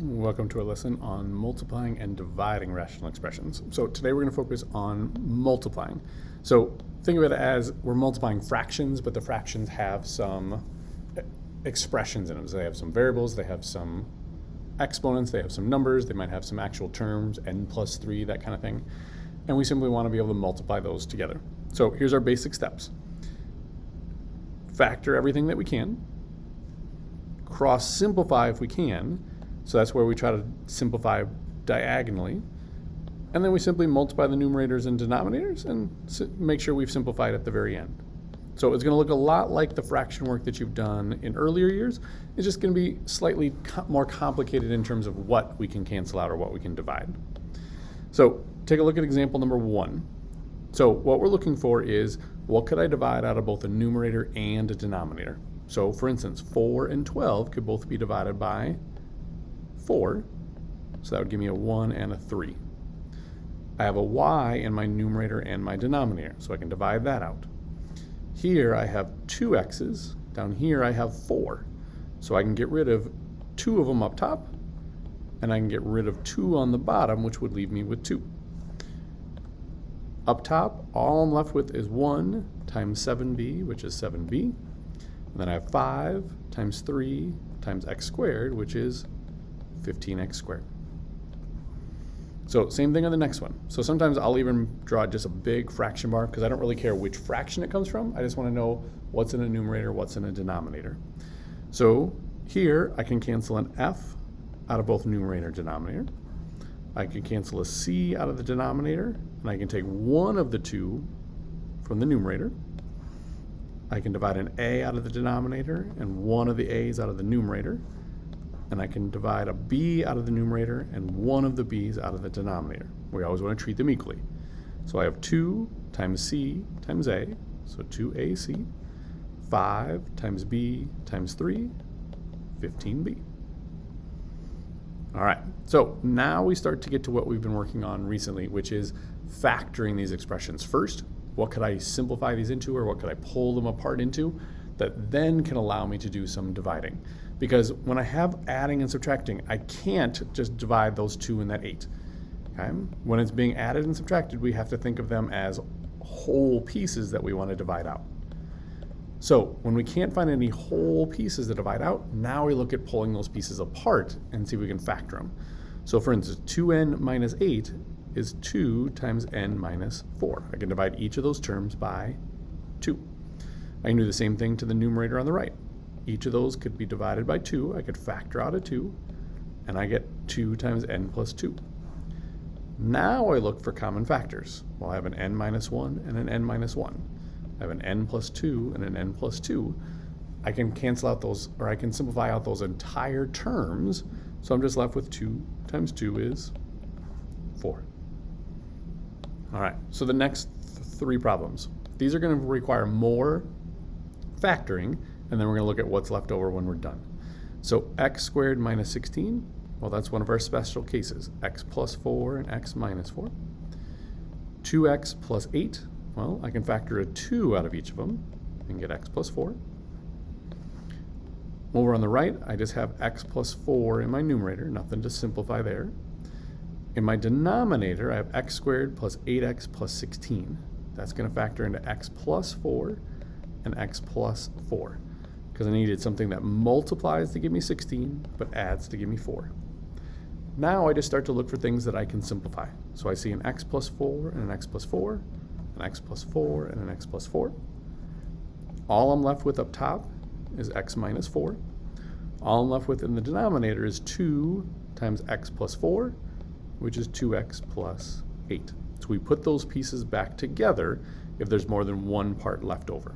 Welcome to a lesson on multiplying and dividing rational expressions. So today we're going to focus on multiplying. So think of it as we're multiplying fractions, but the fractions have some expressions in them. So they have some variables, they have some exponents, they have some numbers, they might have some actual terms, n+3, that kind of thing. And we simply want to be able to multiply those together. So here's our basic steps. Factor everything that we can. Cross simplify if we can. So that's where we try to simplify diagonally. And then we simply multiply the numerators and denominators and make sure we've simplified at the very end. So it's going to look a lot like the fraction work that you've done in earlier years. It's just going to be slightly more complicated in terms of what we can cancel out or what we can divide. So take a look at example number 1. So what we're looking for is, what could I divide out of both a numerator and a denominator? So for instance, 4 and 12 could both be divided by 4, so that would give me a 1 and a 3. I have a y in my numerator and my denominator, so I can divide that out. Here I have 2 x's, down here I have 4, so I can get rid of 2 of them up top, and I can get rid of 2 on the bottom, which would leave me with 2. Up top, all I'm left with is 1 times 7b, which is 7b, and then I have 5 times 3 times x squared, which is 15x squared. So same thing on the next one. So sometimes I'll even draw just a big fraction bar because I don't really care which fraction it comes from. I just want to know what's in a numerator, what's in a denominator. So here I can cancel an f out of both numerator and denominator. I can cancel a c out of the denominator, and I can take one of the 2 from the numerator. I can divide an a out of the denominator and one of the a's out of the numerator. And I can divide a b out of the numerator and one of the b's out of the denominator. We always want to treat them equally. So I have 2 times c times a, so 2ac, 5 times b times 3, 15b. All right, so now we start to get to what we've been working on recently, which is factoring these expressions. First, what could I simplify these into, or what could I pull them apart into that then can allow me to do some dividing? Because when I have adding and subtracting, I can't just divide those 2 and that 8. Okay? When it's being added and subtracted, we have to think of them as whole pieces that we want to divide out. So when we can't find any whole pieces to divide out, now we look at pulling those pieces apart and see if we can factor them. So for instance, 2n minus 8 is 2 times n minus 4. I can divide each of those terms by 2. I can do the same thing to the numerator on the right. Each of those could be divided by 2. I could factor out a 2, and I get 2 times n plus 2. Now I look for common factors. Well, I have an n minus 1 and an n minus 1. I have an n plus 2 and an n plus 2. I can cancel out those, or I can simplify out those entire terms, so I'm just left with 2 times 2 is 4. All right, so the next 3 problems. These are going to require more factoring, and then we're going to look at what's left over when we're done. So x squared minus 16, well, that's one of our special cases. X plus 4 and x minus 4. 2x plus 8, well, I can factor a 2 out of each of them and get x plus 4. Over on the right, I just have x plus 4 in my numerator, nothing to simplify there. In my denominator, I have x squared plus 8x plus 16. That's going to factor into x plus 4 and x plus 4. Because I needed something that multiplies to give me 16, but adds to give me 4. Now I just start to look for things that I can simplify. So I see an x plus 4 and an x plus 4, an x plus 4 and an x plus 4. All I'm left with up top is x minus 4. All I'm left with in the denominator is 2 times x plus 4, which is 2x plus 8. So we put those pieces back together if there's more than one part left over.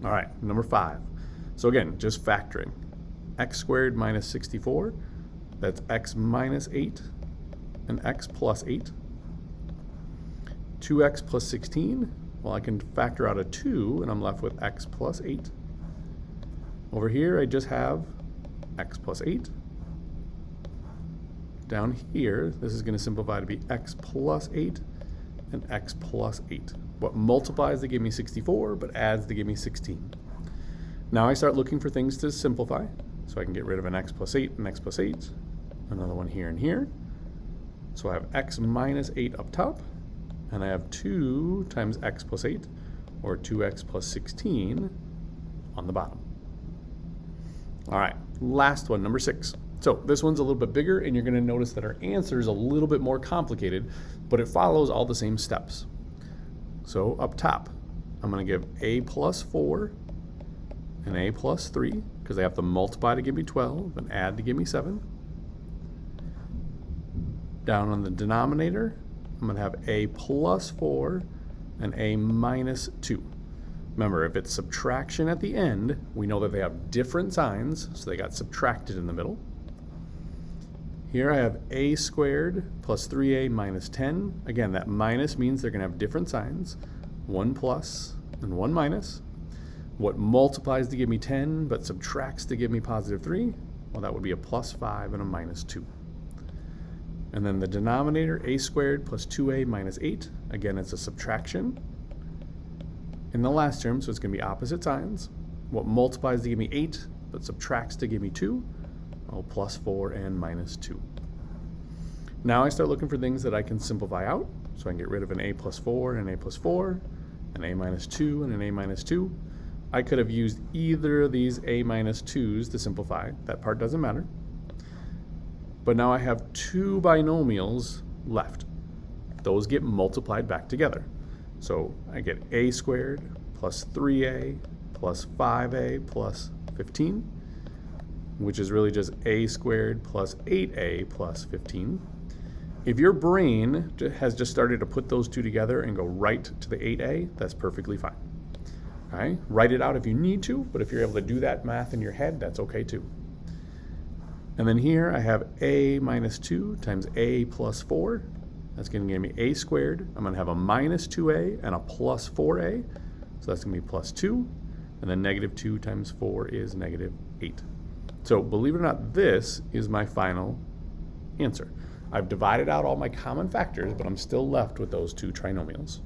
All right, number 5. So again, just factoring. X squared minus 64, that's x minus 8 and x plus 8. 2x plus 16, well, I can factor out a 2 and I'm left with x plus 8. Over here, I just have x plus 8. Down here, this is going to simplify to be x plus 8 and x plus 8. What multiplies to give me 64, but adds to give me 16. Now I start looking for things to simplify. So I can get rid of an x plus 8 and x plus 8. Another one here and here. So I have x minus 8 up top. And I have 2 times x plus 8, or 2x plus 16 on the bottom. All right, last one, number 6. So this one's a little bit bigger, and you're going to notice that our answer is a little bit more complicated, but it follows all the same steps. So up top, I'm going to give a plus 4 and a plus 3, because they have to multiply to give me 12 and add to give me 7. Down on the denominator, I'm going to have a plus 4 and a minus 2. Remember, if it's subtraction at the end, we know that they have different signs, so they got subtracted in the middle. Here I have a squared plus 3a minus 10. Again, that minus means they're going to have different signs, 1 plus and 1 minus. What multiplies to give me 10 but subtracts to give me positive 3? Well, that would be a plus 5 and a minus 2. And then the denominator, a squared plus 2a minus 8. Again, it's a subtraction. In the last term, so it's going to be opposite signs. What multiplies to give me 8, but subtracts to give me 2? Oh, plus 4 and minus 2. Now I start looking for things that I can simplify out. So I can get rid of an a plus 4 and an a plus 4, an a minus 2 and an a minus 2. I could have used either of these a minus 2's to simplify. That part doesn't matter. But now I have 2 binomials left. Those get multiplied back together. So I get a squared plus 3a plus 5a plus 15, which is really just a squared plus 8a plus 15. If your brain has just started to put those two together and go right to the 8a, that's perfectly fine. All right? Write it out if you need to, but if you're able to do that math in your head, that's okay too. And then here I have a minus 2 times a plus 4. That's going to give me a squared. I'm going to have a minus 2a and a plus 4a. So that's going to be plus 2. And then negative 2 times 4 is negative 8. So believe it or not, this is my final answer. I've divided out all my common factors, but I'm still left with those 2 trinomials.